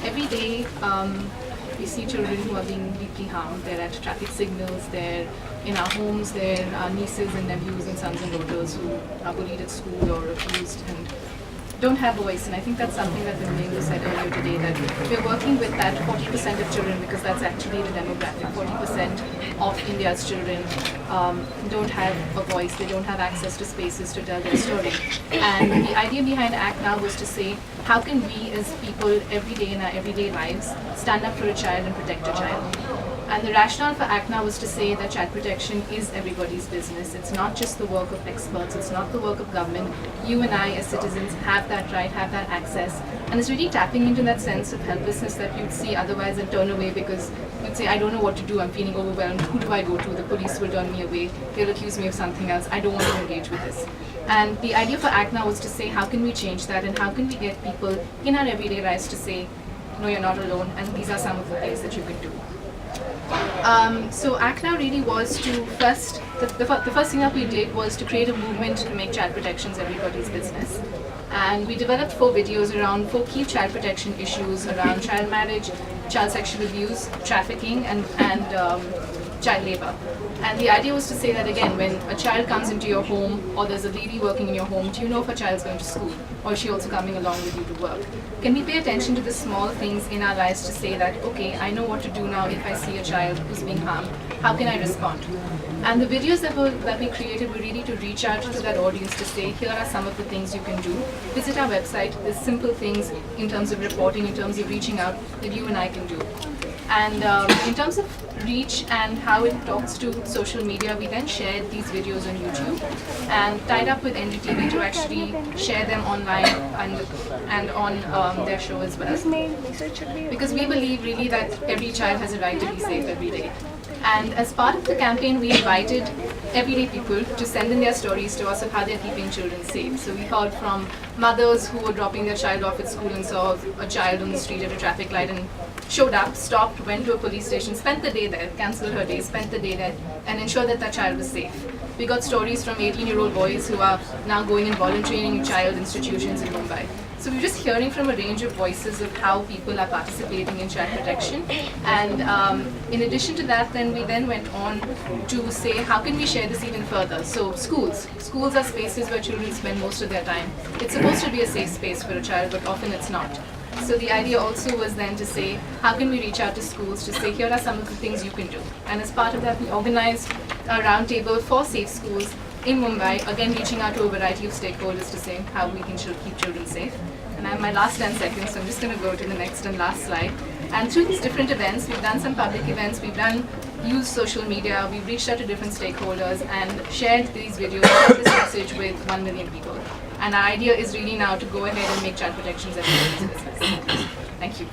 every day we see children who are being deeply harmed. They're at traffic signals, they're in our homes, they're our nieces and nephews and sons and daughters who are bullied at school or abused and don't have a voice. And I think that's something that Vimalendu said earlier today, that we're working with that 40% of children, because that's actually the demographic. 40% of India's children don't have a voice, they don't have access to spaces to tell their story. And the idea behind ACT Now was to say, how can we as people every day in our everyday lives stand up for a child and protect a child? And the rationale for ACT Now was to say that child protection is everybody's business. It's not just the work of experts, it's not the work of government. You and I as citizens have that right, have that access. And it's really tapping into that sense of helplessness that you'd see otherwise and turn away because you'd say, I don't know what to do, I'm feeling overwhelmed, who do I go to? The police will turn me away, they'll accuse me of something else, I don't want to engage with this. And the idea for ACT Now was to say, how can we change that and how can we get people in our everyday lives to say, no, you're not alone, and these are some of the things that you can do. So ACT Now really was to the first thing that we did was to create a movement to make child protections everybody's business. And we developed 4 videos around 4 key child protection issues around child marriage, child sexual abuse, trafficking, and child labor. And the idea was to say that again, when a child comes into your home or there's a lady working in your home, do you know if a child's going to school or is she also coming along with you to work? Can we pay attention to the small things in our lives to say that, okay, I know what to do now if I see a child who's being harmed. How can I respond? And the videos that we created were really to reach out to that audience to say, here are some of the things you can do. Visit our website, there's simple things in terms of reporting, in terms of reaching out that you and I can do. And in terms of reach and how it talks to social media, we then shared these videos on YouTube and tied up with NDTV to actually share them online and on their show as well. Because we believe really that every child has a right to be safe every day. And as part of the campaign, we invited everyday people to send in their stories to us of how they're keeping children safe. So we heard from mothers who were dropping their child off at school and saw a child on the street at a traffic light and showed up, stopped, went to a police station, spent the day there, cancelled her day, spent the day there, and ensured that that child was safe. We got stories from 18-year-old boys who are now going and volunteering in child institutions in Mumbai. So we're just hearing from a range of voices of how people are participating in child protection. And in addition to that, we then went on to say, how can we share this even further? So schools. Schools are spaces where children spend most of their time. It's supposed to be a safe space for a child, but often it's not. So the idea also was then to say, how can we reach out to schools to say, here are some of the things you can do. And as part of that, we organized a roundtable for safe schools in Mumbai, again reaching out to a variety of stakeholders to say how we can keep children safe. And I have my last 10 seconds, so I'm just going to go to the next and last slide. And through these different events, we've done some public events, we've used social media, we've reached out to different stakeholders and shared these videos, shared this message with 1 million people. And our idea is really now to go ahead and make child protections everybody's business. Thank you.